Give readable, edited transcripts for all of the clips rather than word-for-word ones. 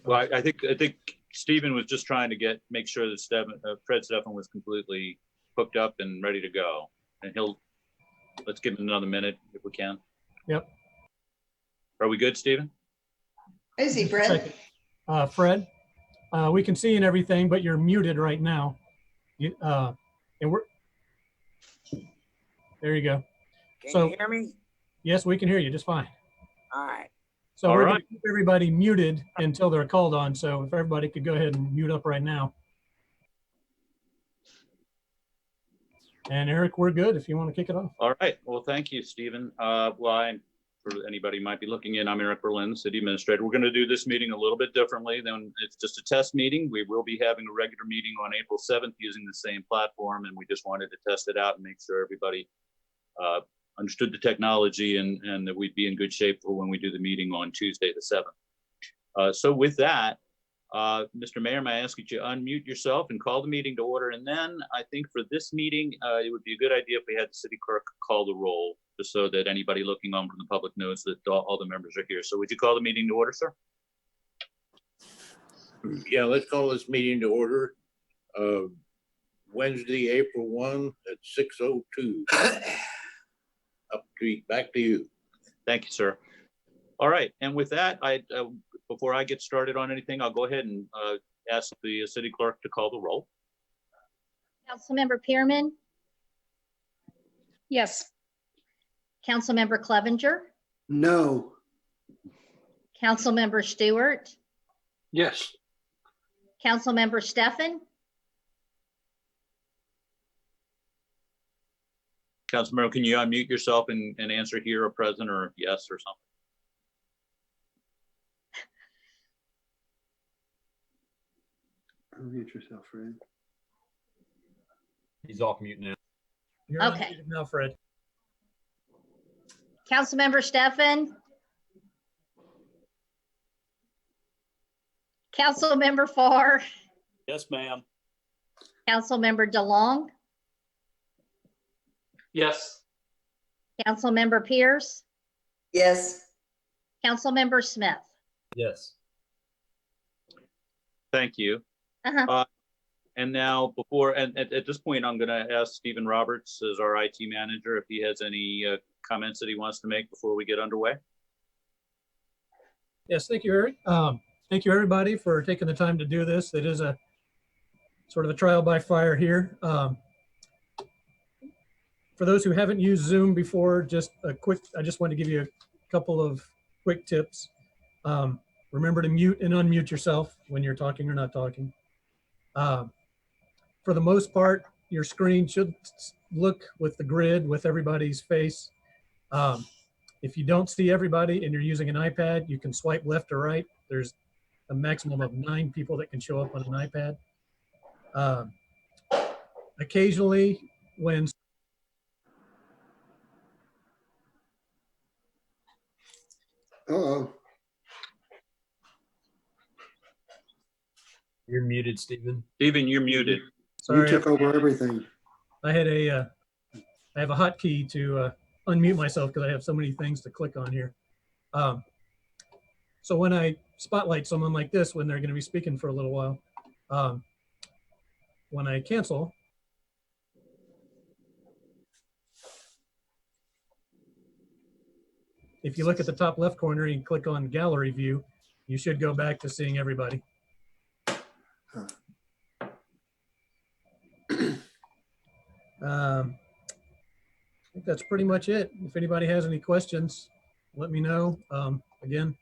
Well, I think Stephen was just trying to make sure that Fred Stefan was completely hooked up and ready to go. And let's give him another minute if we can. Yep. Are we good, Stephen? Is he, Fred? Fred, we can see and everything, but you're muted right now. And there you go. Can you hear me? Yes, we can hear you just fine. All right. So we're going to keep everybody muted until they're called on. So if everybody could go ahead and mute up right now. And Eric, we're good if you want to kick it off. All right. Well, thank you, Stephen. For anybody who might be looking in, I'm Eric Berlin, City Administrator. We're going to do this meeting a little bit differently than it's just a test meeting. We will be having a regular meeting on April 7th using the same platform, and we just wanted to test it out and make sure everybody understood the technology and that we'd be in good shape for when we do the meeting on Tuesday the 7th. So with that, Mr. Mayor, may I ask you to unmute yourself and call the meeting to order? And then I think for this meeting, it would be a good idea if we had the city clerk call the roll, just so that anybody looking on from the public knows that all the members are here. So would you call the meeting to order, sir? Yeah, let's call this meeting to order. Wednesday, April 1 at 6:02. Back to you. Thank you, sir. All right, and with that, before I get started on anything, I'll go ahead and ask the city clerk to call the roll. Councilmember Pearman? Yes. Councilmember Clevenger? No. Councilmember Stewart? Yes. Councilmember Stefan? Councilmember, can you unmute yourself and answer here or present or yes or something? Unmute yourself, Fred. He's off mute now. You're Okay. unmuted now, Fred. Councilmember Stefan? Councilmember Farr? Yes, ma'am. Councilmember DeLong? Yes. Councilmember Pierce? Yes. Councilmember Smith? Yes. Thank you. And now at this point, I'm going to ask Stephen Roberts as our IT manager if he has any comments that he wants to make before we get underway. Yes, thank you, Eric. Thank you, everybody, for taking the time to do this. It is a sort of a trial by fire here. For those who haven't used Zoom before, I just want to give you a couple of quick tips. Remember to mute and unmute yourself when you're talking or not talking. For the most part, your screen should look with the grid with everybody's face. If you don't see everybody and you're using an iPad, you can swipe left or right. There's a maximum of 9 people that can show up on an iPad. Occasionally, when Uh-oh. You're muted, Stephen. Stephen, you're muted. You took over everything. I had I have a hotkey to unmute myself because I have so many things to click on here. So when I spotlight someone like this, when they're going to be speaking for a little while, when I cancel, if you look at the top left corner and click on gallery view, you should go back to seeing everybody. I think that's pretty much it. If anybody has any questions, let me know. Again,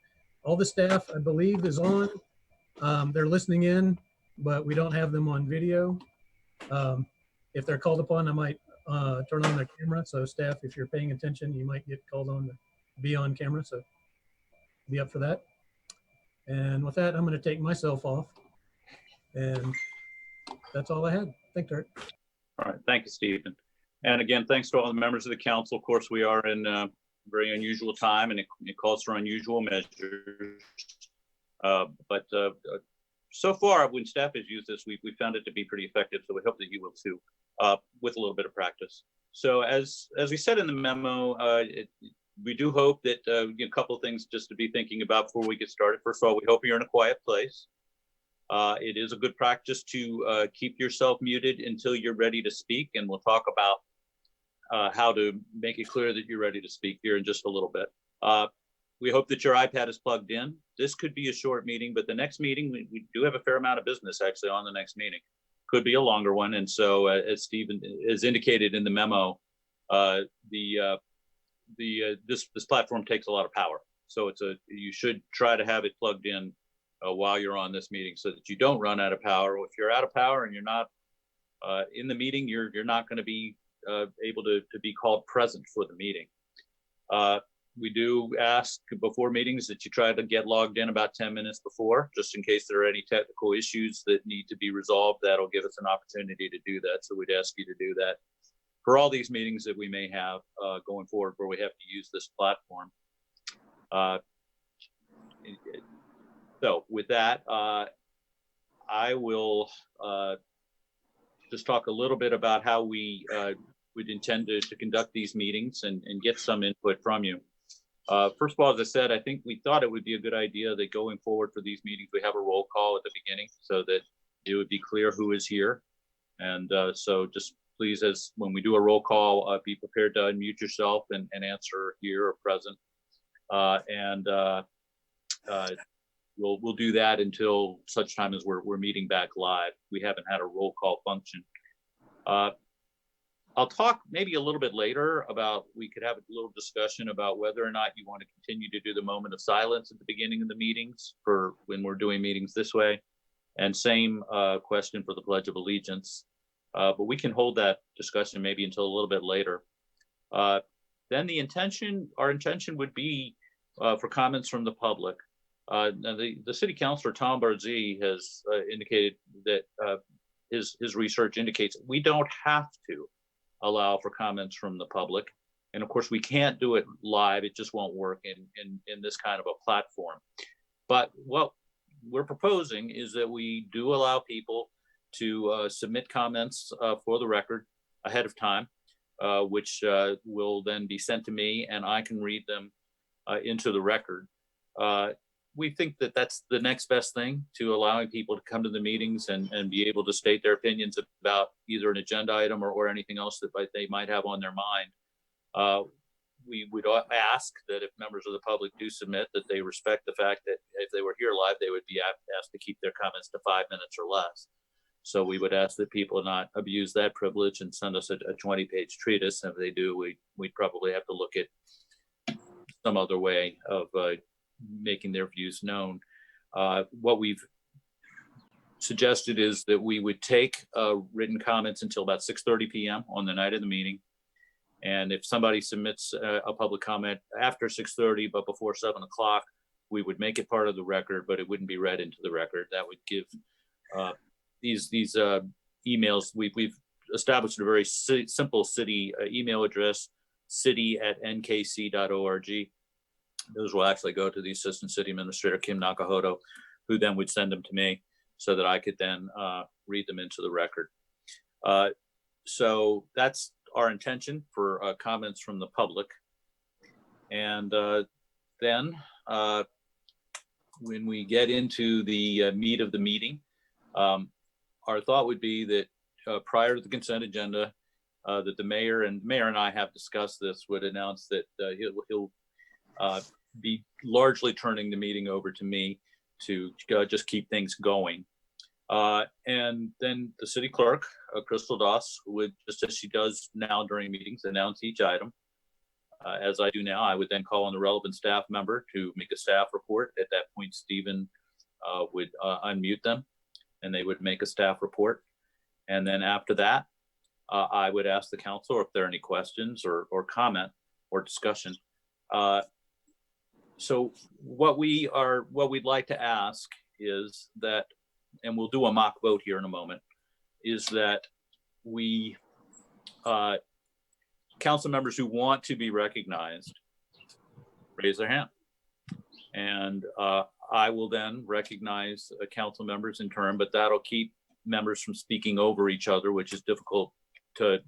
all the staff, I believe, is on. They're listening in, but we don't have them on video. If they're called upon, I might turn on their camera. So staff, if you're paying attention, you might get called on to be on camera. So be up for that. And with that, I'm going to take myself off. And that's all I had. Thanks, Eric. All right, thank you, Stephen. And again, thanks to all the members of the council. Of course, we are in a very unusual time and it calls for unusual measures. But so far, when staff has used this, we found it to be pretty effective. So we hope that you will too, with a little bit of practice. So as we said in the memo, we do hope that a couple of things just to be thinking about before we get started. First of all, we hope you're in a quiet place. It is a good practice to keep yourself muted until you're ready to speak, and we'll talk about how to make it clear that you're ready to speak here in just a little bit. We hope that your iPad is plugged in. This could be a short meeting, but the next meeting, we do have a fair amount of business actually on the next meeting. Could be a longer one, and so as Stephen is indicated in the memo, this platform takes a lot of power. So you should try to have it plugged in while you're on this meeting so that you don't run out of power. If you're out of power and you're not in the meeting, you're not going to be able to be called present for the meeting. We do ask before meetings that you try to get logged in about 10 minutes before, just in case there are any technical issues that need to be resolved. That'll give us an opportunity to do that. So we'd ask you to do that for all these meetings that we may have going forward where we have to use this platform. So with that, I will just talk a little bit about how we would intend to conduct these meetings and get some input from you. First of all, as I said, I think we thought it would be a good idea that going forward for these meetings, we have a roll call at the beginning so that it would be clear who is here. And so just please, as when we do a roll call, be prepared to unmute yourself and answer here or present. We'll do that until such time as we're meeting back live. We haven't had a roll call function. I'll talk maybe a little bit later about, we could have a little discussion about whether or not you want to continue to do the moment of silence at the beginning of the meetings for when we're doing meetings this way. And same question for the Pledge of Allegiance. But we can hold that discussion maybe until a little bit later. Then our intention would be for comments from the public. Now the city councilor, Tom Barzee, has indicated that his research indicates we don't have to allow for comments from the public. And of course, we can't do it live. It just won't work in this kind of a platform. But what we're proposing is that we do allow people to submit comments for the record ahead of time, which will then be sent to me and I can read them into the record. We think that that's the next best thing to allowing people to come to the meetings and be able to state their opinions about either an agenda item or anything else that they might have on their mind. We would ask that if members of the public do submit, that they respect the fact that if they were here live, they would be asked to keep their comments to 5 minutes or less. So we would ask that people not abuse that privilege and send us a 20-page treatise. And if they do, we'd probably have to look at some other way of making their views known. What we've suggested is that we would take written comments until about 6:30 p.m. on the night of the meeting. And if somebody submits a public comment after 6:30 but before 7 o'clock, we would make it part of the record, but it wouldn't be read into the record. That would give these emails. We've established a very simple city email address, city@nkc.org. Those will actually go to the Assistant City Administrator, Kim Nakahoto, who then would send them to me so that I could then read them into the record. So that's our intention for comments from the public. And then when we get into the meat of the meeting, our thought would be that prior to the consent agenda, that the mayor and I have discussed this, would announce that he'll be largely turning the meeting over to me to just keep things going. And then the city clerk, Crystal Doss, would, just as she does now during meetings, announce each item. As I do now, I would then call on the relevant staff member to make a staff report. At that point, Stephen would unmute them and they would make a staff report. And then after that, I would ask the council if there are any questions or comment or discussion. So what we'd like to ask is that, and we'll do a mock vote here in a moment, is that we, council members who want to be recognized, raise their hand. And I will then recognize council members in turn, but that'll keep members from speaking over each other, which is difficult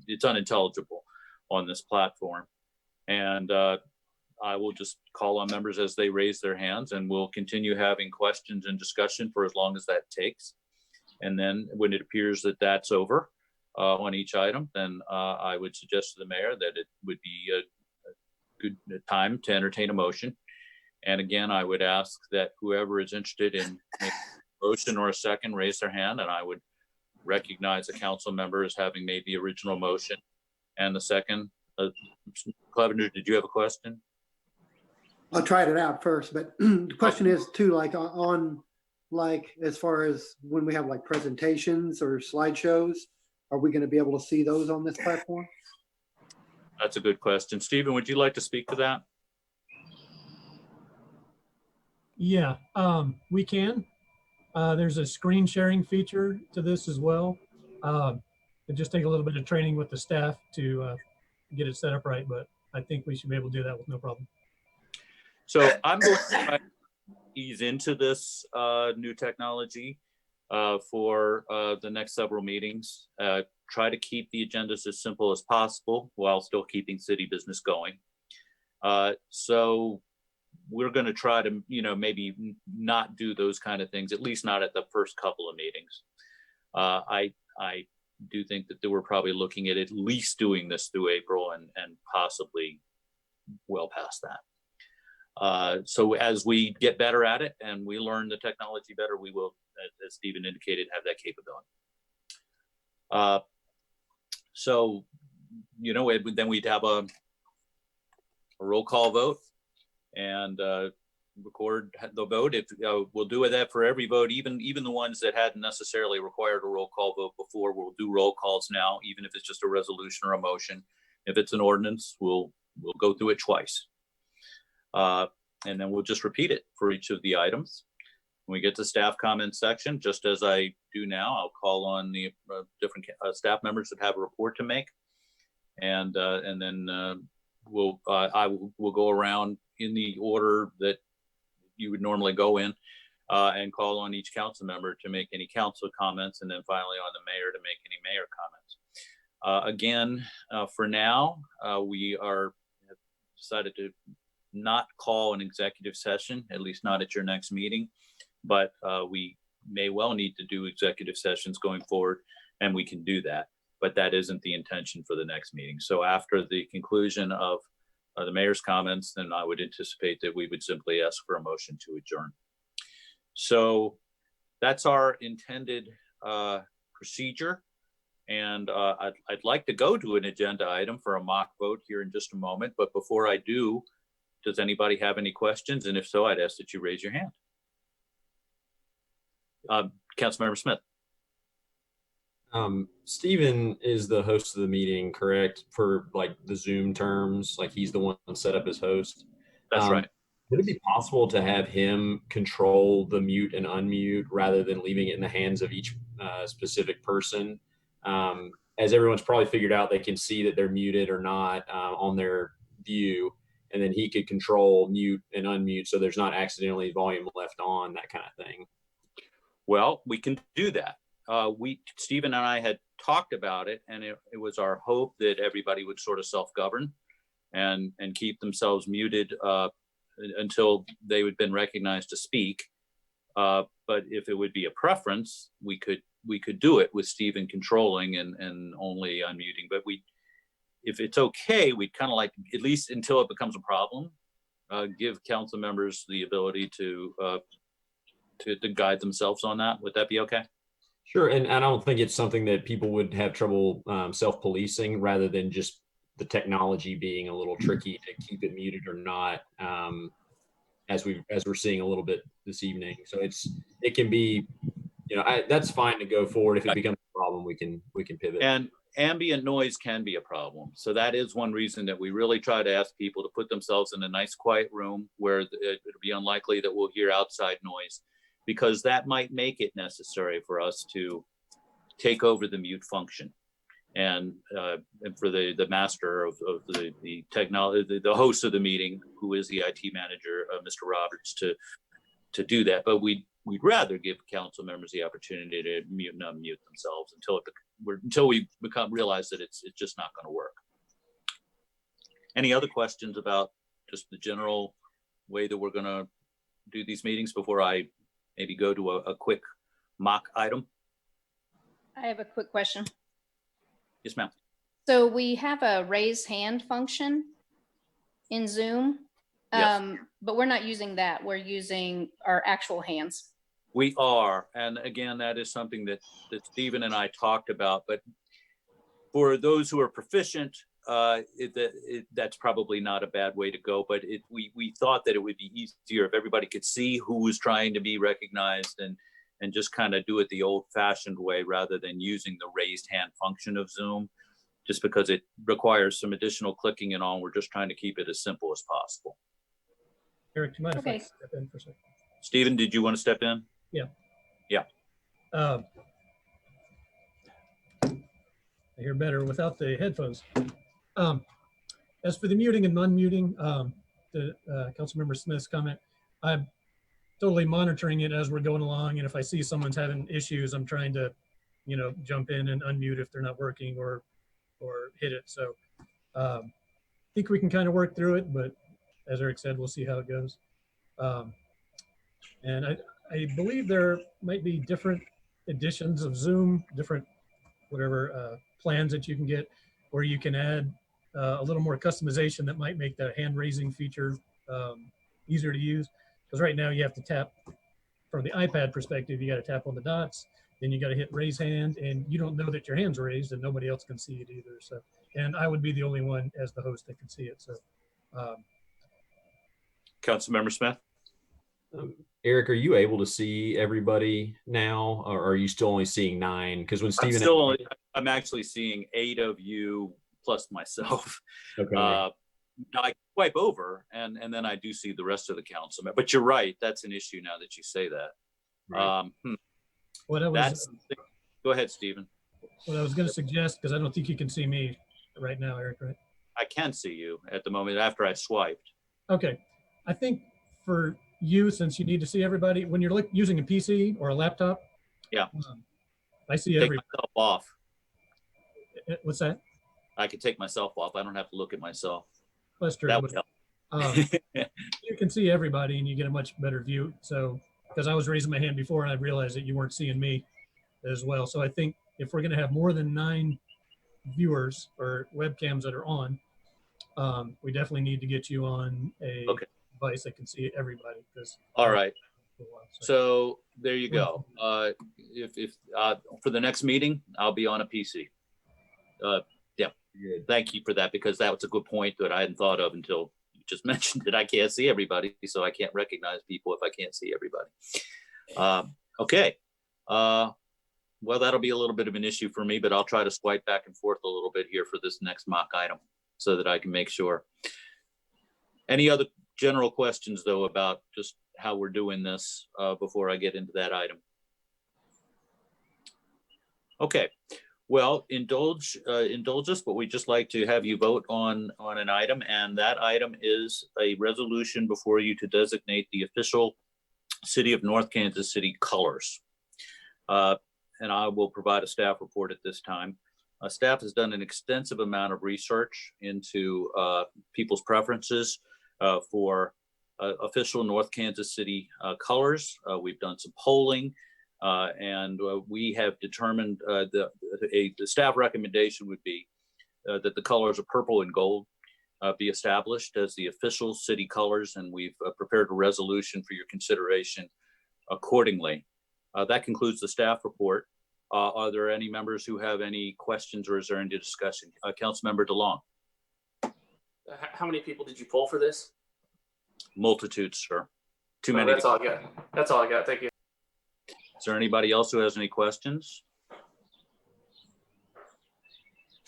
it's unintelligible on this platform. And I will just call on members as they raise their hands, and we'll continue having questions and discussion for as long as that takes. And then when it appears that that's over on each item, then I would suggest to the mayor that it would be a good time to entertain a motion. And again, I would ask that whoever is interested in making a motion or a second, raise their hand, and I would recognize a council member as having made the original motion and the second. Clevenger, did you have a question? I'll try it out first, but the question is too, like like as far as when we have like presentations or slideshows, are we going to be able to see those on this platform? That's a good question. Stephen, would you like to speak to that? Yeah, we can. There's a screen sharing feature to this as well. It just take a little bit of training with the staff to get it set up right, but I think we should be able to do that with no problem. So I'm going to try to ease into this new technology for the next several meetings. Try to keep the agendas as simple as possible while still keeping city business going. So we're going to try to, maybe not do those kind of things, at least not at the first couple of meetings. I do think that we're probably looking at least doing this through April and possibly well past that. So as we get better at it and we learn the technology better, we will, as Stephen indicated, have that capability. So, then we'd have a roll call vote and record the vote. If we'll do that for every vote, even the ones that hadn't necessarily required a roll call vote before, we'll do roll calls now, even if it's just a resolution or a motion. If it's an ordinance, we'll go through it twice. And then we'll just repeat it for each of the items. When we get to staff comment section, just as I do now, I'll call on the different staff members that have a report to make. And then we'll go around in the order that you would normally go in and call on each council member to make any council comments, and then finally on the mayor to make any mayor comments. Again, for now, we have decided to not call an executive session, at least not at your next meeting, but we may well need to do executive sessions going forward, and we can do that, but that isn't the intention for the next meeting. So after the conclusion of the mayor's comments, then I would anticipate that we would simply ask for a motion to adjourn. So that's our intended procedure. And I'd like to go to an agenda item for a mock vote here in just a moment. But before I do, does anybody have any questions? And if so, I'd ask that you raise your hand. Councilmember Smith. Stephen is the host of the meeting, correct? For like the Zoom terms, like he's the one set up as host. That's right. Would it be possible to have him control the mute and unmute rather than leaving it in the hands of each specific person? As everyone's probably figured out, they can see that they're muted or not on their view, and then he could control mute and unmute so there's not accidentally volume left on, that kind of thing. Well, we can do that. Stephen and I had talked about it, and it was our hope that everybody would sort of self-govern and keep themselves muted until they had been recognized to speak. But if it would be a preference, we could do it with Stephen controlling and only unmuting. But if it's okay, we'd kind of like, at least until it becomes a problem, give council members the ability to guide themselves on that. Would that be okay? Sure, and I don't think it's something that people would have trouble self-policing, rather than just the technology being a little tricky to keep it muted or not, as we're seeing a little bit this evening. So it can be, that's fine to go forward. If it becomes a problem, we can pivot. And ambient noise can be a problem. So that is one reason that we really try to ask people to put themselves in a nice quiet room where it'll be unlikely that we'll hear outside noise, because that might make it necessary for us to take over the mute function. And for the master of the technology, the host of the meeting, who is the IT manager, Mr. Roberts, to do that. But we'd rather give council members the opportunity to mute and unmute themselves until we realize that it's just not going to work. Any other questions about just the general way that we're gonna do these meetings before I maybe go to a quick mock item? I have a quick question. Yes, ma'am. So we have a raise hand function in Zoom. Yes. But we're not using that. We're using our actual hands. We are, and again, that is something that Stephen and I talked about, but for those who are proficient, that's probably not a bad way to go, but we thought that it would be easier if everybody could see who was trying to be recognized and just kind of do it the old fashioned way rather than using the raised hand function of Zoom, just because it requires some additional clicking and all. We're just trying to keep it as simple as possible. Eric, do you mind if I Okay. step in for a second? Stephen, did you want to step in? I hear better without the headphones. As for the muting and unmuting, the Councilmember Smith's comment, I'm totally monitoring it as we're going along. And if I see someone's having issues, I'm trying to, jump in and unmute if they're not working or hit it. So I think we can kind of work through it, but as Eric said, we'll see how it goes. And I believe there might be different editions of Zoom, different plans that you can get, where you can add a little more customization that might make that hand raising feature easier to use. Because right now you have to tap, from the iPad perspective, you got to tap on the dots, then you got to hit raise hand, and you don't know that your hand's raised and nobody else can see it either. So, and I would be the only one as the host that can see it. So Councilmember Smith? Eric, are you able to see everybody now, or are you still only seeing 9? Because when Stephen, I'm actually seeing 8 of you plus myself. okay. Now I swipe over and then I do see the rest of the council. But you're right, that's an issue now that you say that. Right. Go ahead, Stephen. what I was going to suggest, because I don't think you can see me right now, Eric, right? I can see you at the moment after I swiped. Okay. I think for you, since you need to see everybody, when you're using a PC or a laptop, Yeah. I see Take everybody. myself off. What's that? I can take myself off. I don't have to look at myself. That's true. That would help. You can see everybody and you get a much better view. So, because I was raising my hand before and I realized that you weren't seeing me as well. So I think if we're going to have more than 9 viewers or webcams that are on, we definitely need to get you on a device that can see everybody. All right. So there you go. If for the next meeting, I'll be on a PC. Yeah. Good. Thank you for that, because that was a good point that I hadn't thought of until you just mentioned it. I can't see everybody, so I can't recognize people if I can't see everybody. Okay. Well, that'll be a little bit of an issue for me, but I'll try to swipe back and forth a little bit here for this next mock item so that I can make sure. Any other general questions, though, about just how we're doing this before I get into that item? Okay. Well, indulge us, but we'd just like to have you vote on an item, and that item is a resolution before you to designate the official City of North Kansas City colors. And I will provide a staff report at this time. Staff has done an extensive amount of research into people's preferences for official North Kansas City colors. We've done some polling. And we have determined the staff recommendation would be that the colors of purple and gold be established as the official city colors, and we've prepared a resolution for your consideration accordingly. That concludes the staff report. Are there any members who have any questions, or is there any discussion? Councilmember DeLong. How many people did you poll for this? Multitudes, sir. Too No, many. that's all I got. That's all I got. Thank you. Is there anybody else who has any questions?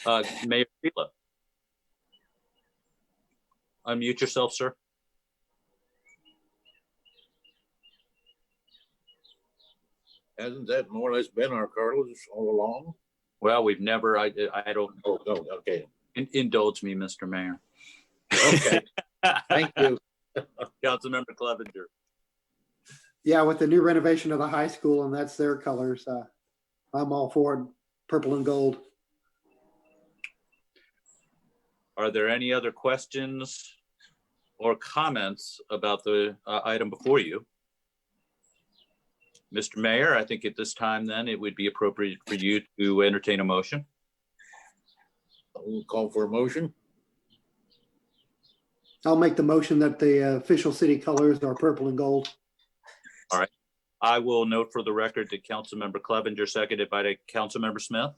Mayor Fila. Unmute yourself, sir. Hasn't that more or less been our colors all along? Well, we've never, I don't, Oh, no, okay. indulge me, Mr. Mayor. Okay, thank you. Councilmember Clevenger. Yeah, with the new renovation of the high school, and that's their colors. I'm all for it, purple and gold. Are there any other questions or comments about the item before you? Mr. Mayor, I think at this time then it would be appropriate for you to entertain a motion. We'll call for a motion. I'll make the motion that the official city colors are purple and gold. I will note for the record that Councilmember Clevenger seconded by Councilmember Smith.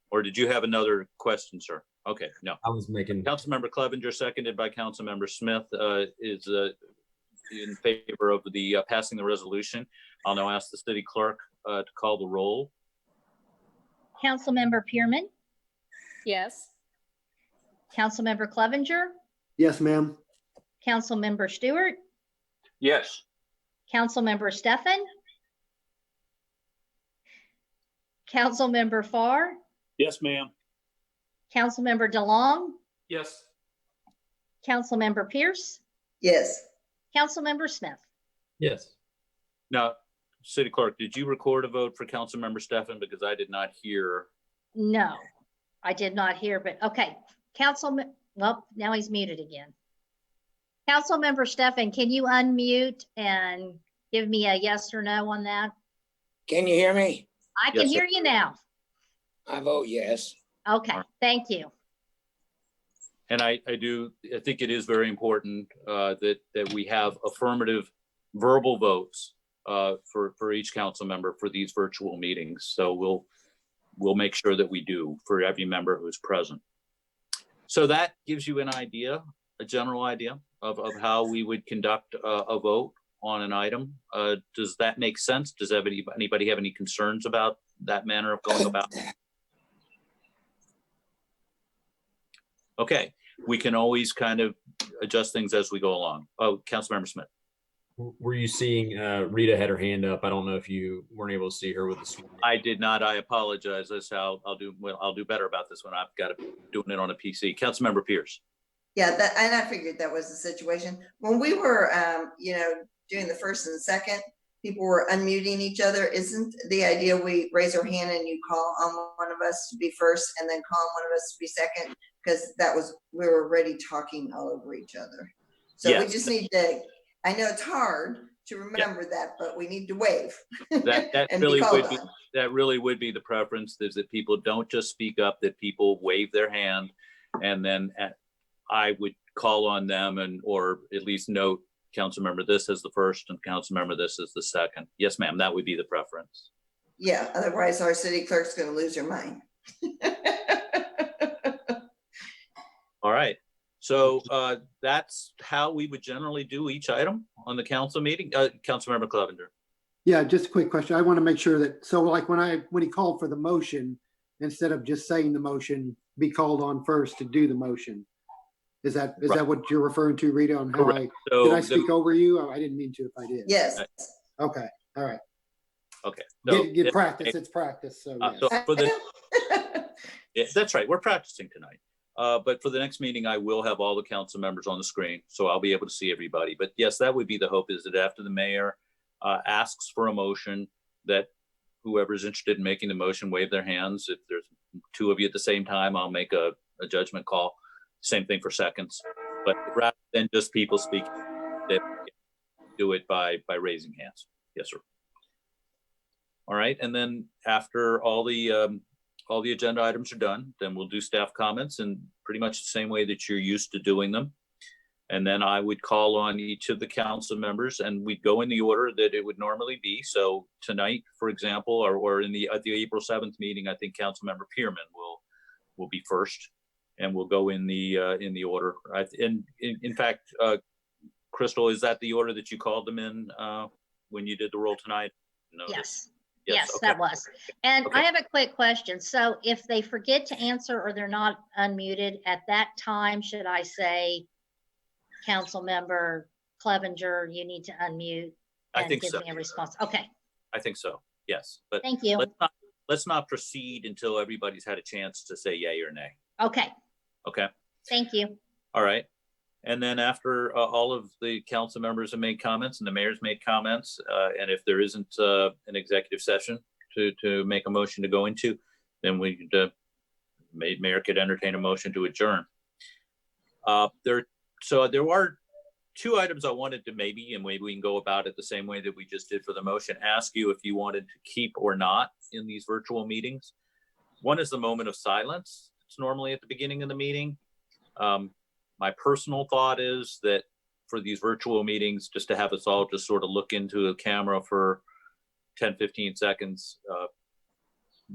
Or did you have another question, sir? Okay, no. I was making. Councilmember Clevenger seconded by Councilmember Smith is in favor of the passing the resolution. I'll now ask the city clerk to call the roll. Councilmember Pearman, Yes. Councilmember Clevenger, Yes, ma'am. Councilmember Stewart, Yes. Councilmember Stefan, Councilmember Farr, Yes, ma'am. Councilmember DeLong, Yes. Councilmember Pierce, Yes. Councilmember Smith. Yes. Now, city clerk, did you record a vote for Councilmember Stefan? Because I did not hear. No, I did not hear, but okay. Councilman, well, now he's muted again. Councilmember Stefan, can you unmute and give me a yes or no on that? Can you hear me? I can Yes, sir. hear you now. I vote yes. Okay, thank you. And I think it is very important that we have affirmative verbal votes for each council member for these virtual meetings. So we'll make sure that we do for every member who's present. So that gives you an idea, a general idea of how we would conduct a vote on an item. Does that make sense? Does anybody have any concerns about that manner of going about it? Okay, we can always kind of adjust things as we go along. Oh, Councilmember Smith. Were you seeing Rita had her hand up? I don't know if you weren't able to see her with the swan. I did not. I apologize. That's how I'll do better about this one. I've got to doing it on a PC. Councilmember Pierce. Yeah, that, and I figured that was the situation. When we were, doing the first and second, people were unmuting each other. Isn't the idea we raise our hand and you call on one of us to be first and then call on one of us to be second? Because we were already talking all over each other. So we Yes. just need to, I know it's hard to remember that, but we need to wave. That and really called would be on. that really would be the preference, is that people don't just speak up, that people wave their hand, and then I would call on them or at least note Councilmember this as the first and Councilmember this as the second. Yes, ma'am, that would be the preference. Yeah, otherwise our city clerk's gonna lose her mind. All right. So that's how we would generally do each item on the council meeting. Councilmember Clevenger. Yeah, just a quick question. I want to make sure that, so like when he called for the motion, instead of just saying the motion, be called on first to do the motion. Is that what you're referring to, Rita, on how Correct. So did I speak over you? Oh, I didn't mean to if I did. Yes. Okay, all right. Okay. So, Get practice, it's practice, so yes. so for the yeah, that's right. We're practicing tonight. But for the next meeting, I will have all the council members on the screen, so I'll be able to see everybody. But yes, that would be the hope, is that after the mayor asks for a motion, that whoever's interested in making the motion wave their hands. If there's two of you at the same time, I'll make a judgment call. Same thing for seconds. But rather than just people speaking, they do it by raising hands. Yes, sir. All right, and then after all the agenda items are done, then we'll do staff comments in pretty much the same way that you're used to doing them. And then I would call on each of the council members, and we'd go in the order that it would normally be. So tonight, for example, or at the April 7th meeting, I think Councilmember Pearman will be first, and we'll go in the order. In fact, Crystal, is that the order that you called them in when you did the roll tonight? No. Yes. Yes, Yes, okay. that was. And Okay. I have a quick question. So if they forget to answer or they're not unmuted at that time, should I say, Councilmember Clevenger, you need to unmute I and think give so. me a response? Okay, I think so. Yes, but thank you. let's not proceed until everybody's had a chance to say yay or nay. Okay, Okay. thank you. All right. And then after all of the council members have made comments and the mayor's made comments, and if there isn't an executive session to make a motion to go into, then mayor could entertain a motion to adjourn. There are two items I wanted to maybe, and maybe we can go about it the same way that we just did for the motion, ask you if you wanted to keep or not in these virtual meetings. One is the moment of silence. It's normally at the beginning of the meeting. My personal thought is that for these virtual meetings, just to have us all just sort of look into a camera for 10, 15 seconds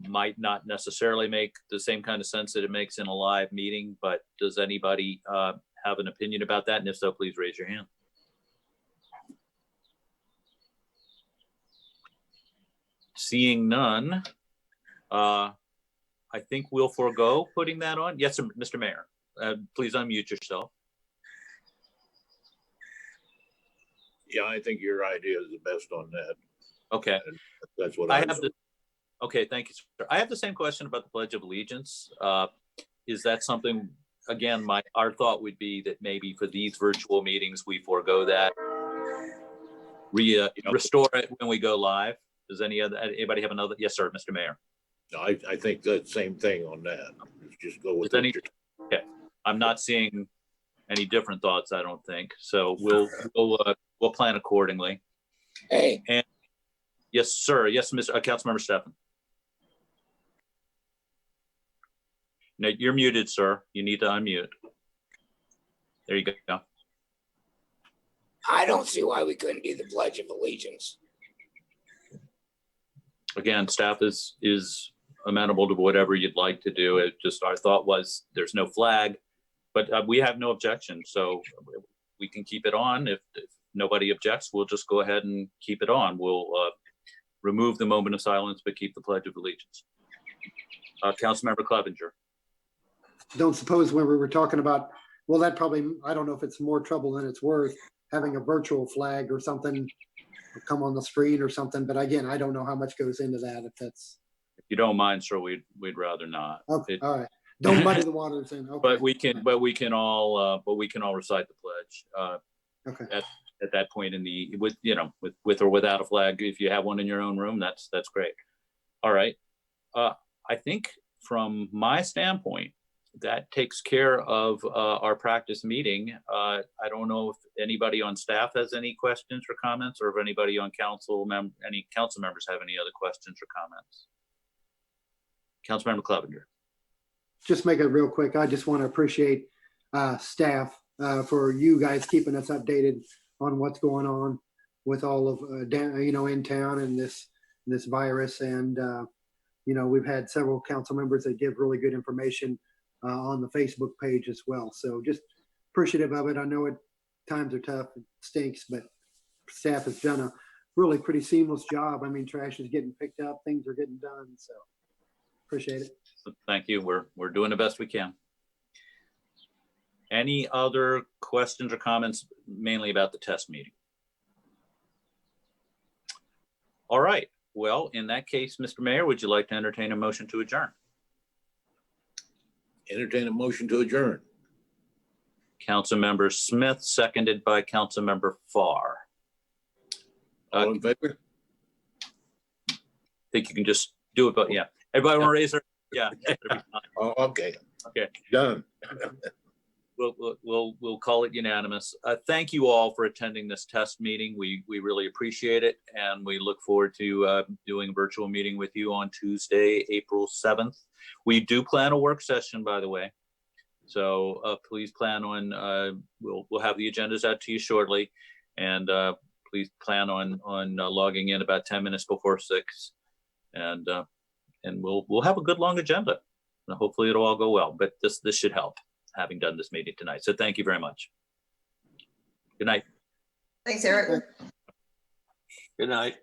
might not necessarily make the same kind of sense that it makes in a live meeting, but does anybody have an opinion about that? And if so, please raise your hand. Seeing none, I think we'll forego putting that on. Yes, sir, Mr. Mayor, please unmute yourself. Yeah, I think your idea is the best on that. Okay. That's what I I have was. the, okay, thank you, sir. I have the same question about the Pledge of Allegiance. Is that something, again, our thought would be that maybe for these virtual meetings, we forego that, restore it when we go live. Does anybody have another? Yes, sir, Mr. Mayor. No, I think the same thing on that. Just go with Does it. okay, I'm not seeing any different thoughts, I don't think. So we'll plan accordingly. Hey, And yes, sir. Yes, Mr. Councilmember Stefan. No, you're muted, sir. You need to unmute. There you go. I don't see why we couldn't do the Pledge of Allegiance. Again, staff is amenable to whatever you'd like to do. It just, our thought was there's no flag, but we have no objection. So we can keep it on. If nobody objects, we'll just go ahead and keep it on. We'll remove the moment of silence, but keep the Pledge of Allegiance. Councilmember Clevenger. Don't suppose when we were talking about, well, that probably, I don't know if it's more trouble than it's worth, having a virtual flag or something come on the screen or something. But again, I don't know how much goes into that. If that's. If you don't mind, sir, we'd rather not. Okay, all right. Don't muddy the waters in. Okay. But we can all recite the pledge. Okay. At that point with or without a flag, if you have one in your own room, that's great. All right. I think from my standpoint, that takes care of our practice meeting. I don't know if anybody on staff has any questions or comments, or if anybody on any council members have any other questions or comments. Councilmember Clevenger. Just make it real quick. I just want to appreciate staff for you guys keeping us updated on what's going on with all of in town and this virus. And we've had several council members that give really good information on the Facebook page as well. So just appreciative of it. I know times are tough, it stinks, but staff has done a really pretty seamless job. I mean, trash is getting picked up, things are getting done. So appreciate it. Thank you. We're doing the best we can. Any other questions or comments, mainly about the test meeting? All right. Well, in that case, Mr. Mayor, would you like to entertain a motion to adjourn? Entertain a motion to adjourn. Councilmember Smith, seconded by Councilmember Farr. All in favor? Think you can just do it, but yeah. Everybody want to raise their, yeah. Oh, okay. Okay. Done. We'll call it unanimous. Thank you all for attending this test meeting. We really appreciate it, and we look forward to doing a virtual meeting with you on Tuesday, April 7th. We do plan a work session, by the way, so please plan on. We'll have the agendas out to you shortly, and please plan on logging in about 10 minutes before 6, and we'll have a good long agenda. And hopefully it'll all go well. But this should help, having done this meeting tonight. So thank you very much. Good night. Thanks, Eric. Good night.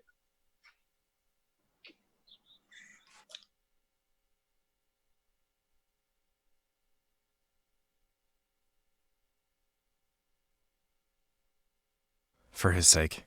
For his sake,